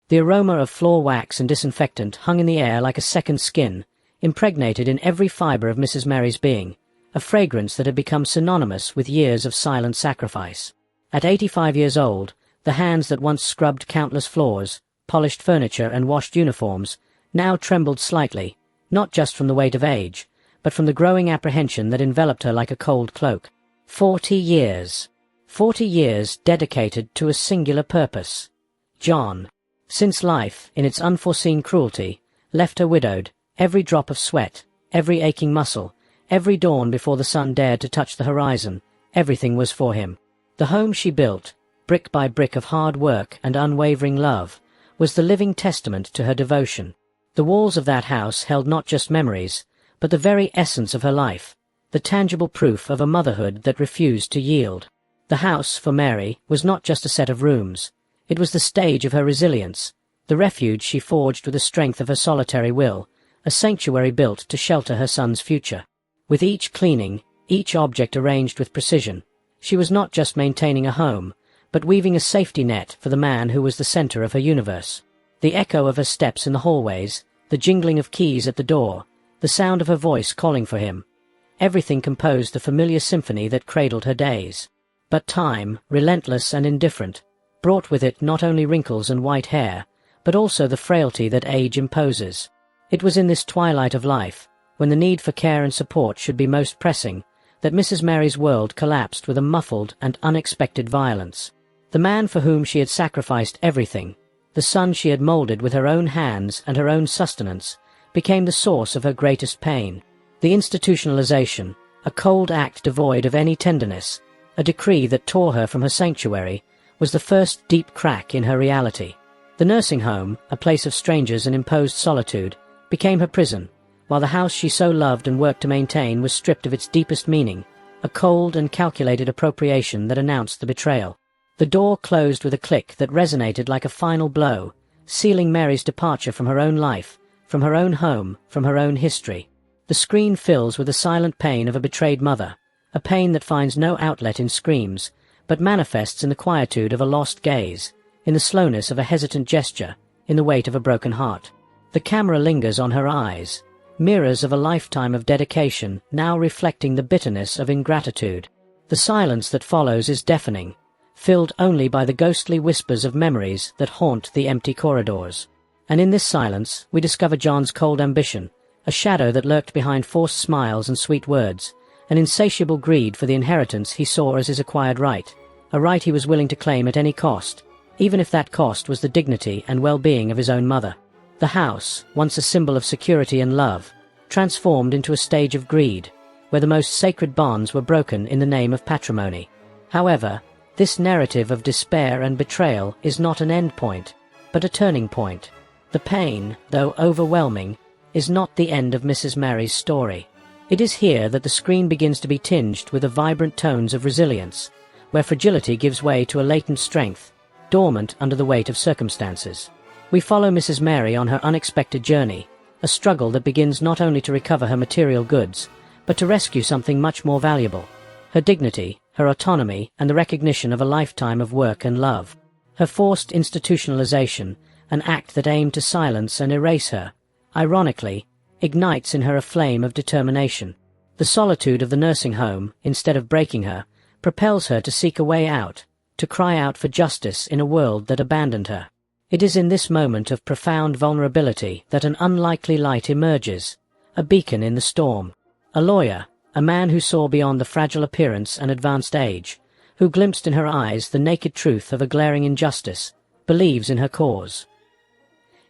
The aroma of floor wax and disinfectant hung in the air like a second skin, impregnated in every fibre of Mrs. Mary's being, a fragrance that had become synonymous with years of silent sacrifice. At 85 years old, the hands that once scrubbed countless floors, polished furniture and washed uniforms, now trembled slightly, not just from the weight of age, but from the growing apprehension that enveloped her like a cold cloak. 40 years. 40 years dedicated to a singular purpose. John. Since life, in its unforeseen cruelty, left her widowed, every drop of sweat, every aching muscle, every dawn before the sun dared to touch the horizon, everything was for him. The home she built, brick by brick of hard work and unwavering love, was the living testament to her devotion. The walls of that house held not just memories, but the very essence of her life, the tangible proof of a motherhood that refused to yield. The house, for Mary, was not just a set of rooms. It was the stage of her resilience, the refuge she forged with the strength of her solitary will, a sanctuary built to shelter her son's future. With each cleaning, each object arranged with precision, she was not just maintaining a home, but weaving a safety net for the man who was the center of her universe. The echo of her steps in the hallways, the jingling of keys at the door, the sound of her voice calling for him, everything composed the familiar symphony that cradled her days. But time, relentless and indifferent, brought with it not only wrinkles and white hair, but also the frailty that age imposes. It was in this twilight of life, when the need for care and support should be most pressing, that Mrs. Mary's world collapsed with a muffled and unexpected violence. The man for whom she had sacrificed everything, the son she had molded with her own hands and her own sustenance, became the source of her greatest pain. The institutionalization, a cold act devoid of any tenderness, a decree that tore her from her sanctuary, was the first deep crack in her reality. The nursing home, a place of strangers and imposed solitude, became her prison, while the house she so loved and worked to maintain was stripped of its deepest meaning, a cold and calculated appropriation that announced the betrayal. The door closed with a click that resonated like a final blow, sealing Mary's departure from her own life, from her own home, from her own history. The screen fills with the silent pain of a betrayed mother, a pain that finds no outlet in screams, but manifests in the quietude of a lost gaze, in the slowness of a hesitant gesture, in the weight of a broken heart. The camera lingers on her eyes, mirrors of a lifetime of dedication now reflecting the bitterness of ingratitude. The silence that follows is deafening, filled only by the ghostly whispers of memories that haunt the empty corridors. And in this silence we discover John's cold ambition, a shadow that lurked behind forced smiles and sweet words, an insatiable greed for the inheritance he saw as his acquired right, a right he was willing to claim at any cost, even if that cost was the dignity and well-being of his own mother. The house, once a symbol of security and love, transformed into a stage of greed, where the most sacred bonds were broken in the name of patrimony. However, this narrative of despair and betrayal is not an end point, but a turning point. The pain, though overwhelming, is not the end of Mrs. Mary's story. It is here that the screen begins to be tinged with the vibrant tones of resilience, where fragility gives way to a latent strength, dormant under the weight of circumstances. We follow Mrs. Mary on her unexpected journey, a struggle that begins not only to recover her material goods, but to rescue something much more valuable: her dignity, her autonomy, and the recognition of a lifetime of work and love. Her forced institutionalization, an act that aimed to silence and erase her, ironically, ignites in her a flame of determination. The solitude of the nursing home, instead of breaking her, propels her to seek a way out, to cry out for justice in a world that abandoned her. It is in this moment of profound vulnerability that an unlikely light emerges, a beacon in the storm. A lawyer, a man who saw beyond the fragile appearance and advanced age, who glimpsed in her eyes the naked truth of a glaring injustice, believes in her cause.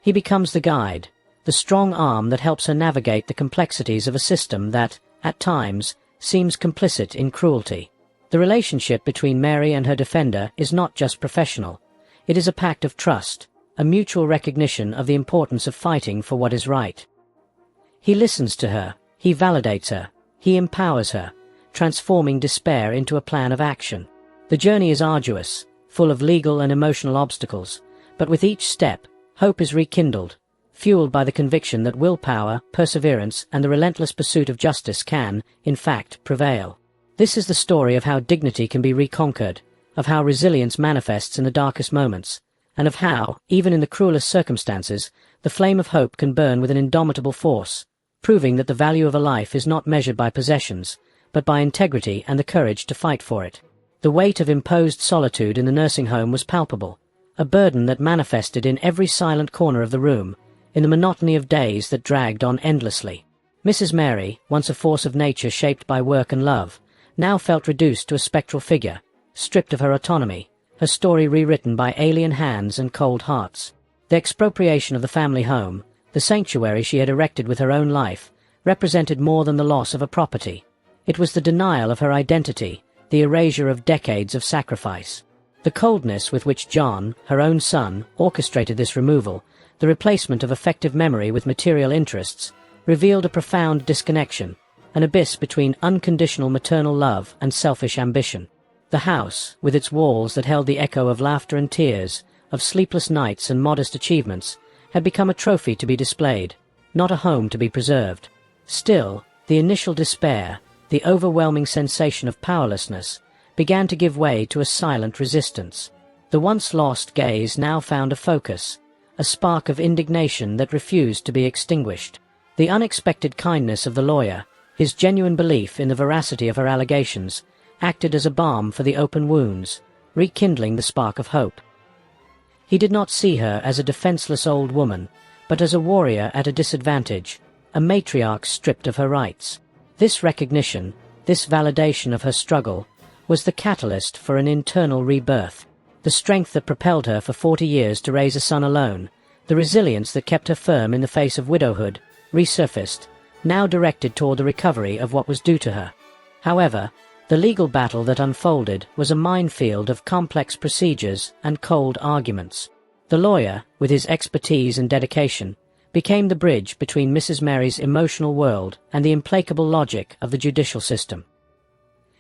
He becomes the guide, the strong arm that helps her navigate the complexities of a system that, at times, seems complicit in cruelty. The relationship between Mary and her defender is not just professional. It is a pact of trust, a mutual recognition of the importance of fighting for what is right. He listens to her, he validates her, he empowers her, transforming despair into a plan of action. The journey is arduous, full of legal and emotional obstacles, but with each step, hope is rekindled, fueled by the conviction that willpower, perseverance, and the relentless pursuit of justice can, in fact, prevail. This is the story of how dignity can be reconquered, of how resilience manifests in the darkest moments, and of how, even in the cruelest circumstances, the flame of hope can burn with an indomitable force, proving that the value of a life is not measured by possessions, but by integrity and the courage to fight for it. The weight of imposed solitude in the nursing home was palpable, a burden that manifested in every silent corner of the room, in the monotony of days that dragged on endlessly. Mrs. Mary, once a force of nature shaped by work and love, now felt reduced to a spectral figure, stripped of her autonomy, her story rewritten by alien hands and cold hearts. The expropriation of the family home, the sanctuary she had erected with her own life, represented more than the loss of a property. It was the denial of her identity, the erasure of decades of sacrifice. The coldness with which John, her own son, orchestrated this removal, the replacement of effective memory with material interests, revealed a profound disconnection, an abyss between unconditional maternal love and selfish ambition. The house, with its walls that held the echo of laughter and tears, of sleepless nights and modest achievements, had become a trophy to be displayed, not a home to be preserved. Still, the initial despair, the overwhelming sensation of powerlessness, began to give way to a silent resistance. The once lost gaze now found a focus, a spark of indignation that refused to be extinguished. The unexpected kindness of the lawyer, his genuine belief in the veracity of her allegations, acted as a balm for the open wounds, rekindling the spark of hope. He did not see her as a defenseless old woman, but as a warrior at a disadvantage, a matriarch stripped of her rights. This recognition, this validation of her struggle, was the catalyst for an internal rebirth. The strength that propelled her for 40 years to raise a son alone, the resilience that kept her firm in the face of widowhood, resurfaced, now directed toward the recovery of what was due to her. However, the legal battle that unfolded was a minefield of complex procedures and cold arguments. The lawyer, with his expertise and dedication, became the bridge between Mrs. Mary's emotional world and the implacable logic of the judicial system.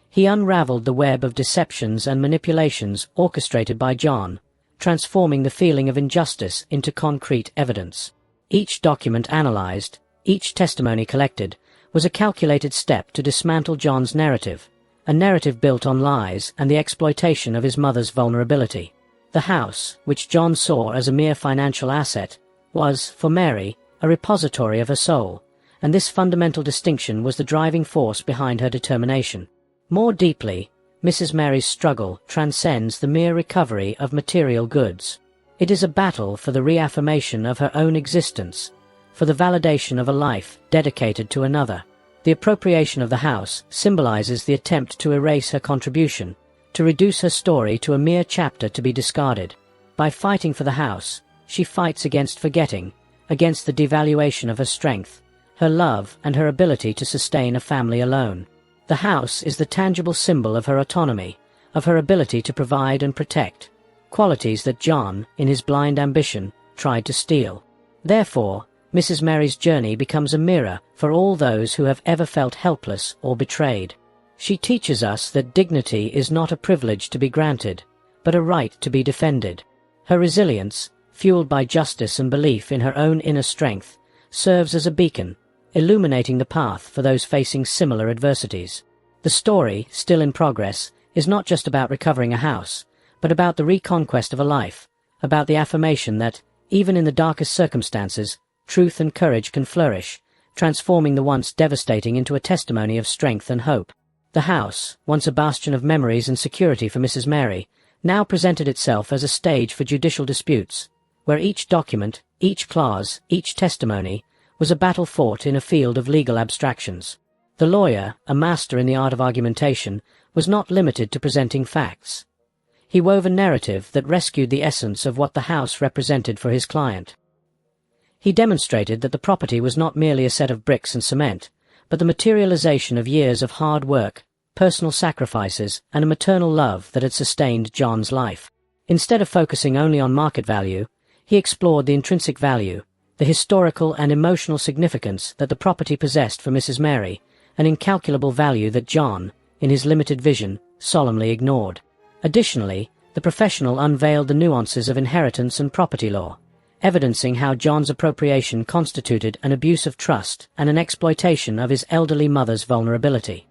He unraveled the web of deceptions and manipulations orchestrated by John, transforming the feeling of injustice into concrete evidence. Each document analyzed, each testimony collected, was a calculated step to dismantle John's narrative, a narrative built on lies and the exploitation of his mother's vulnerability. The house, which John saw as a mere financial asset, was, for Mary, a repository of her soul, and this fundamental distinction was the driving force behind her determination. More deeply, Mrs. Mary's struggle transcends the mere recovery of material goods. It is a battle for the reaffirmation of her own existence, for the validation of a life dedicated to another. The appropriation of the house symbolizes the attempt to erase her contribution, to reduce her story to a mere chapter to be discarded. By fighting for the house, she fights against forgetting, against the devaluation of her strength, her love, and her ability to sustain a family alone. The house is the tangible symbol of her autonomy, of her ability to provide and protect, qualities that John, in his blind ambition, tried to steal. Therefore, Mrs. Mary's journey becomes a mirror for all those who have ever felt helpless or betrayed. She teaches us that dignity is not a privilege to be granted, but a right to be defended. Her resilience, fueled by justice and belief in her own inner strength, serves as a beacon, illuminating the path for those facing similar adversities. The story, still in progress, is not just about recovering a house, but about the reconquest of a life, about the affirmation that, even in the darkest circumstances, truth and courage can flourish, transforming the once devastating into a testimony of strength and hope. The house, once a bastion of memories and security for Mrs. Mary, now presented itself as a stage for judicial disputes, where each document, each clause, each testimony was a battle fought in a field of legal abstractions. The lawyer, a master in the art of argumentation, was not limited to presenting facts. He wove a narrative that rescued the essence of what the house represented for his client. He demonstrated that the property was not merely a set of bricks and cement, but the materialization of years of hard work, personal sacrifices, and a maternal love that had sustained John's life. Instead of focusing only on market value, he explored the intrinsic value, the historical and emotional significance that the property possessed for Mrs. Mary, an incalculable value that John, in his limited vision, solemnly ignored. Additionally, the professional unveiled the nuances of inheritance and property law, evidencing how John's appropriation constituted an abuse of trust and an exploitation of his elderly mother's vulnerability.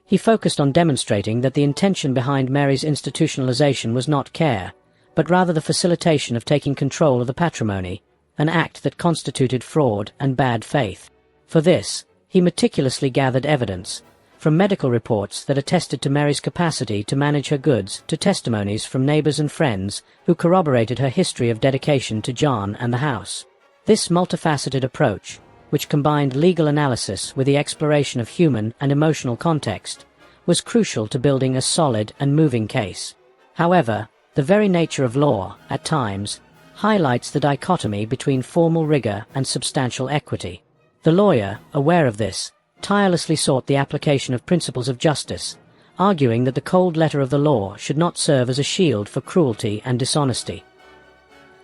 He focused on demonstrating that the intention behind Mary's institutionalization was not care, but rather the facilitation of taking control of the patrimony, an act that constituted fraud and bad faith. For this, he meticulously gathered evidence, from medical reports that attested to Mary's capacity to manage her goods to testimonies from neighbors and friends who corroborated her history of dedication to John and the house. This multifaceted approach, which combined legal analysis with the exploration of human and emotional context, was crucial to building a solid and moving case. However, the very nature of law, at times, highlights the dichotomy between formal rigor and substantial equity. The lawyer, aware of this, tirelessly sought the application of principles of justice, arguing that the cold letter of the law should not serve as a shield for cruelty and dishonesty.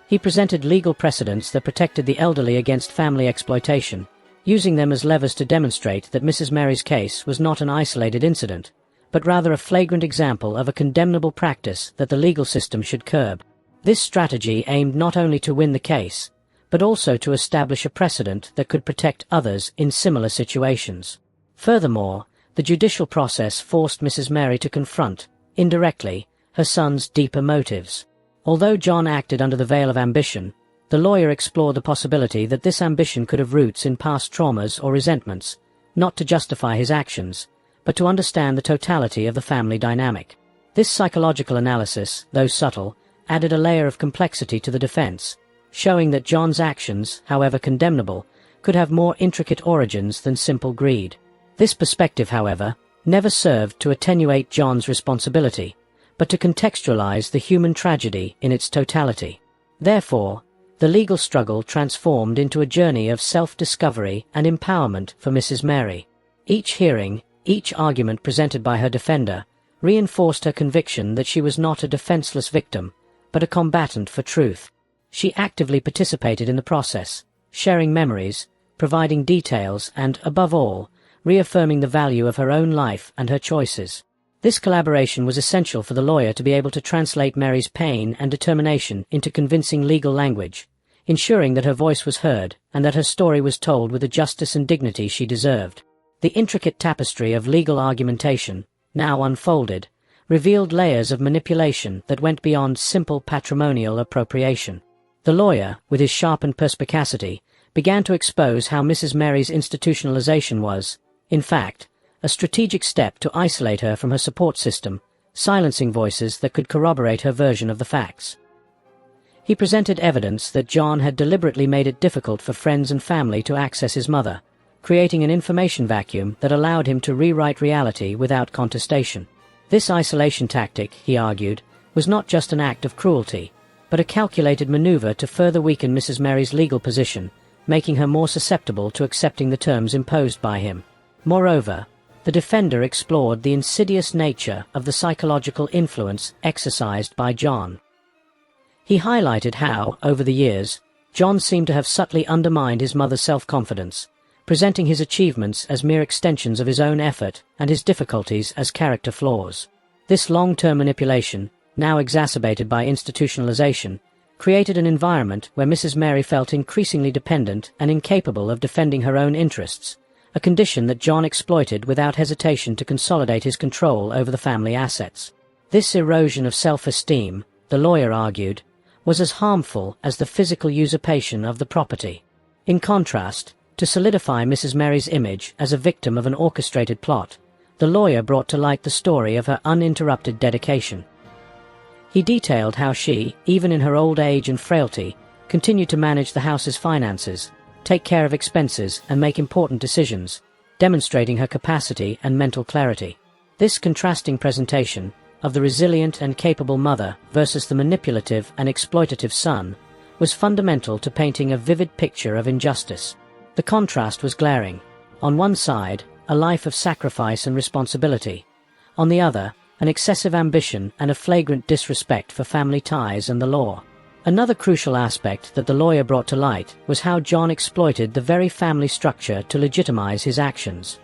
He presented legal precedents that protected the elderly against family exploitation, using them as levers to demonstrate that Mrs. Mary's case was not an isolated incident, but rather a flagrant example of a condemnable practice that the legal system should curb. This strategy aimed not only to win the case, but also to establish a precedent that could protect others in similar situations. Furthermore, the judicial process forced Mrs. Mary to confront, indirectly, her son's deeper motives. Although John acted under the veil of ambition, the lawyer explored the possibility that this ambition could have roots in past traumas or resentments, not to justify his actions, but to understand the totality of the family dynamic. This psychological analysis, though subtle, added a layer of complexity to the defense, showing that John's actions, however condemnable, could have more intricate origins than simple greed. This perspective, however, never served to attenuate John's responsibility, but to contextualize the human tragedy in its totality. Therefore, the legal struggle transformed into a journey of self-discovery and empowerment for Mrs. Mary. Each hearing, each argument presented by her defender, reinforced her conviction that she was not a defenseless victim, but a combatant for truth. She actively participated in the process, sharing memories, providing details and, above all, reaffirming the value of her own life and her choices. This collaboration was essential for the lawyer to be able to translate Mary's pain and determination into convincing legal language, ensuring that her voice was heard and that her story was told with the justice and dignity she deserved. The intricate tapestry of legal argumentation, now unfolded, revealed layers of manipulation that went beyond simple patrimonial appropriation. The lawyer, with his sharpened perspicacity, began to expose how Mrs. Mary's institutionalization was, in fact, a strategic step to isolate her from her support system, silencing voices that could corroborate her version of the facts. He presented evidence that John had deliberately made it difficult for friends and family to access his mother, creating an information vacuum that allowed him to rewrite reality without contestation. This isolation tactic, he argued, was not just an act of cruelty, but a calculated maneuver to further weaken Mrs. Mary's legal position, making her more susceptible to accepting the terms imposed by him. Moreover, the defender explored the insidious nature of the psychological influence exercised by John. He highlighted how, over the years, John seemed to have subtly undermined his mother's self-confidence, presenting his achievements as mere extensions of his own effort and his difficulties as character flaws. This long-term manipulation, now exacerbated by institutionalization, created an environment where Mrs. Mary felt increasingly dependent and incapable of defending her own interests, a condition that John exploited without hesitation to consolidate his control over the family assets. This erosion of self-esteem, the lawyer argued, was as harmful as the physical usurpation of the property. In contrast, to solidify Mrs. Mary's image as a victim of an orchestrated plot, the lawyer brought to light the story of her uninterrupted dedication. He detailed how she, even in her old age and frailty, continued to manage the house's finances, take care of expenses and make important decisions, demonstrating her capacity and mental clarity. This contrasting presentation of the resilient and capable mother versus the manipulative and exploitative son was fundamental to painting a vivid picture of injustice. The contrast was glaring. On one side, a life of sacrifice and responsibility. On the other, an excessive ambition and a flagrant disrespect for family ties and the law. Another crucial aspect that the lawyer brought to light was how John exploited the very family structure to legitimize his actions.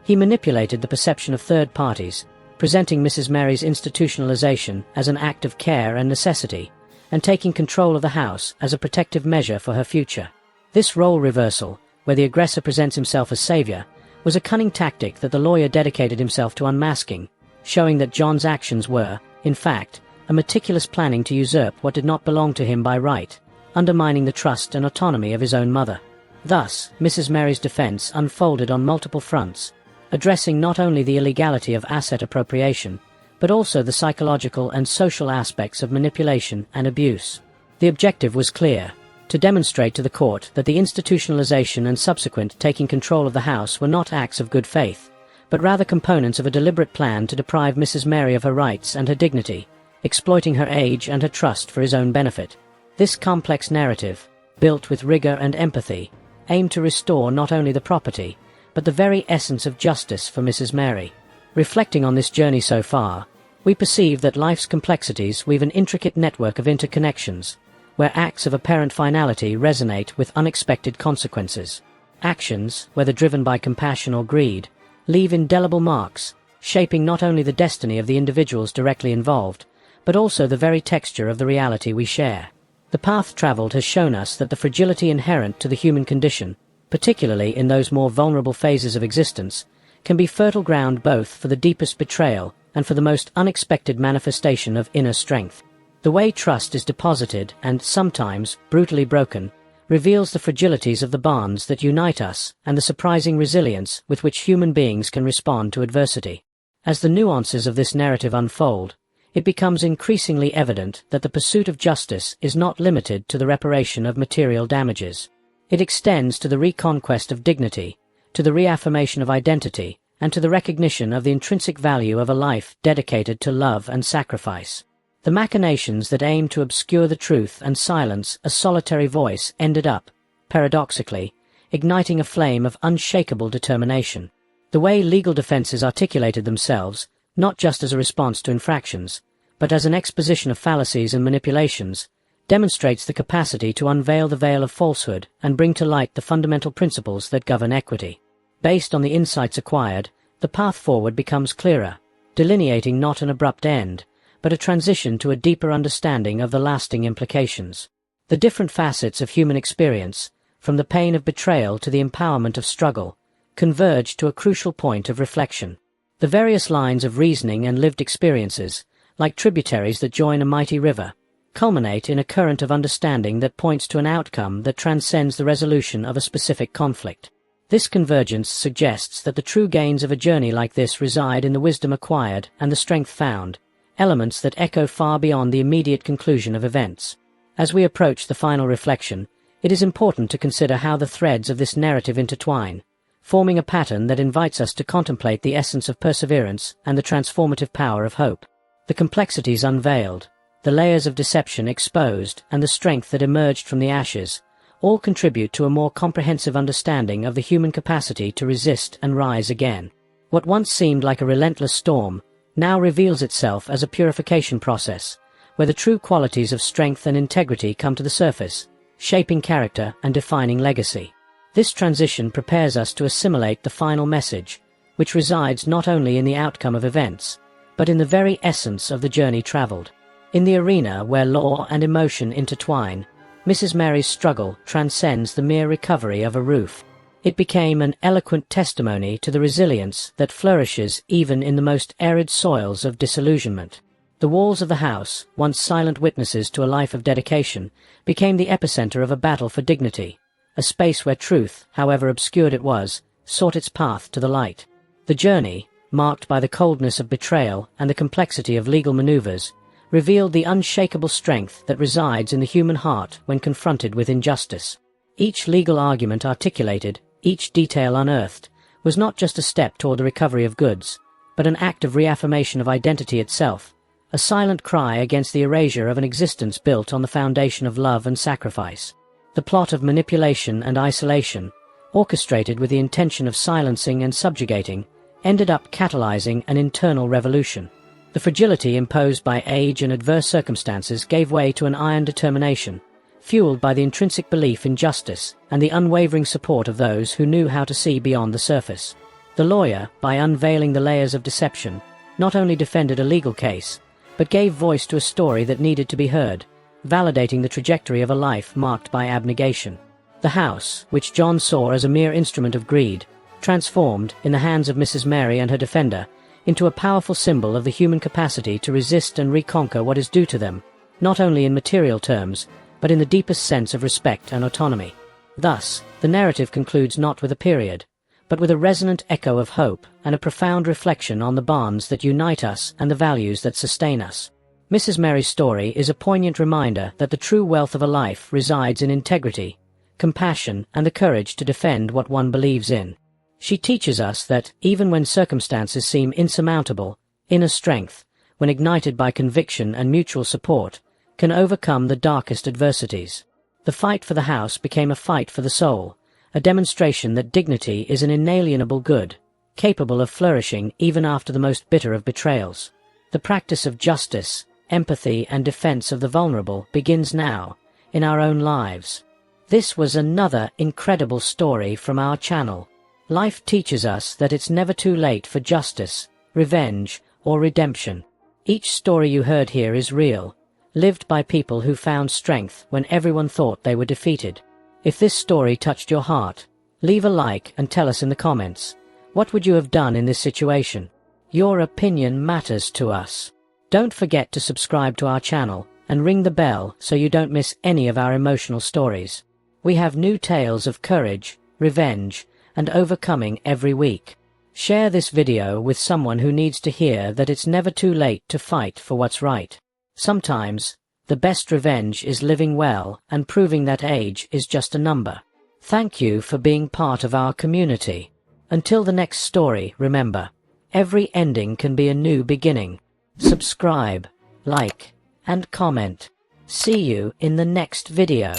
He manipulated the perception of third parties, presenting Mrs. Mary's institutionalization as an act of care and necessity, and taking control of the house as a protective measure for her future. This role reversal, where the aggressor presents himself as savior, was a cunning tactic that the lawyer dedicated himself to unmasking, showing that John's actions were, in fact, a meticulous planning to usurp what did not belong to him by right, undermining the trust and autonomy of his own mother. Thus, Mrs. Mary's defense unfolded on multiple fronts, addressing not only the illegality of asset appropriation, but also the psychological and social aspects of manipulation and abuse. The objective was clear: to demonstrate to the court that the institutionalization and subsequent taking control of the house were not acts of good faith, but rather components of a deliberate plan to deprive Mrs. Mary of her rights and her dignity, exploiting her age and her trust for his own benefit. This complex narrative, built with rigor and empathy, aimed to restore not only the property, but the very essence of justice for Mrs. Mary. Reflecting on this journey so far, we perceive that life's complexities weave an intricate network of interconnections, where acts of apparent finality resonate with unexpected consequences. Actions, whether driven by compassion or greed, leave indelible marks, shaping not only the destiny of the individuals directly involved, but also the very texture of the reality we share. The path traveled has shown us that the fragility inherent to the human condition, particularly in those more vulnerable phases of existence, can be fertile ground both for the deepest betrayal and for the most unexpected manifestation of inner strength. The way trust is deposited and, sometimes, brutally broken, reveals the fragilities of the bonds that unite us and the surprising resilience with which human beings can respond to adversity. As the nuances of this narrative unfold, it becomes increasingly evident that the pursuit of justice is not limited to the reparation of material damages. It extends to the reconquest of dignity, to the reaffirmation of identity, and to the recognition of the intrinsic value of a life dedicated to love and sacrifice. The machinations that aim to obscure the truth and silence a solitary voice ended up, paradoxically, igniting a flame of unshakable determination. The way legal defenses articulated themselves, not just as a response to infractions, but as an exposition of fallacies and manipulations, demonstrates the capacity to unveil the veil of falsehood and bring to light the fundamental principles that govern equity. Based on the insights acquired, the path forward becomes clearer, delineating not an abrupt end, but a transition to a deeper understanding of the lasting implications. The different facets of human experience, from the pain of betrayal to the empowerment of struggle, converge to a crucial point of reflection. The various lines of reasoning and lived experiences, like tributaries that join a mighty river, culminate in a current of understanding that points to an outcome that transcends the resolution of a specific conflict. This convergence suggests that the true gains of a journey like this reside in the wisdom acquired and the strength found, elements that echo far beyond the immediate conclusion of events. As we approach the final reflection, it is important to consider how the threads of this narrative intertwine, forming a pattern that invites us to contemplate the essence of perseverance and the transformative power of hope. The complexities unveiled, the layers of deception exposed, and the strength that emerged from the ashes, all contribute to a more comprehensive understanding of the human capacity to resist and rise again. What once seemed like a relentless storm now reveals itself as a purification process, where the true qualities of strength and integrity come to the surface, shaping character and defining legacy. This transition prepares us to assimilate the final message, which resides not only in the outcome of events, but in the very essence of the journey traveled. In the arena where law and emotion intertwine, Mrs. Mary's struggle transcends the mere recovery of a roof. It became an eloquent testimony to the resilience that flourishes even in the most arid soils of disillusionment. The walls of the house, once silent witnesses to a life of dedication, became the epicenter of a battle for dignity, a space where truth, however obscured it was, sought its path to the light. The journey, marked by the coldness of betrayal and the complexity of legal maneuvers, revealed the unshakable strength that resides in the human heart when confronted with injustice. Each legal argument articulated, each detail unearthed, was not just a step toward the recovery of goods, but an act of reaffirmation of identity itself, a silent cry against the erasure of an existence built on the foundation of love and sacrifice. The plot of manipulation and isolation, orchestrated with the intention of silencing and subjugating, ended up catalyzing an internal revolution. The fragility imposed by age and adverse circumstances gave way to an iron determination, fueled by the intrinsic belief in justice and the unwavering support of those who knew how to see beyond the surface. The lawyer, by unveiling the layers of deception, not only defended a legal case, but gave voice to a story that needed to be heard, validating the trajectory of a life marked by abnegation. The house, which John saw as a mere instrument of greed, transformed, in the hands of Mrs. Mary and her defender, into a powerful symbol of the human capacity to resist and reconquer what is due to them, not only in material terms, but in the deepest sense of respect and autonomy. Thus, the narrative concludes not with a period, but with a resonant echo of hope and a profound reflection on the bonds that unite us and the values that sustain us. Mrs. Mary's story is a poignant reminder that the true wealth of a life resides in integrity, compassion, and the courage to defend what one believes in. She teaches us that, even when circumstances seem insurmountable, inner strength, when ignited by conviction and mutual support, can overcome the darkest adversities. The fight for the house became a fight for the soul, a demonstration that dignity is an inalienable good, capable of flourishing even after the most bitter of betrayals. The practice of justice, empathy, and defense of the vulnerable begins now, in our own lives. This was another incredible story from our channel. Life teaches us that it's never too late for justice, revenge, or redemption. Each story you heard here is real, lived by people who found strength when everyone thought they were defeated. If this story touched your heart, leave a like and tell us in the comments, what would you have done in this situation? Your opinion matters to us. Don't forget to subscribe to our channel and ring the bell so you don't miss any of our emotional stories. We have new tales of courage, revenge, and overcoming every week. Share this video with someone who needs to hear that it's never too late to fight for what's right. Sometimes, the best revenge is living well and proving that age is just a number. Thank you for being part of our community. Until the next story, remember, every ending can be a new beginning. Subscribe, like, and comment. See you in the next video.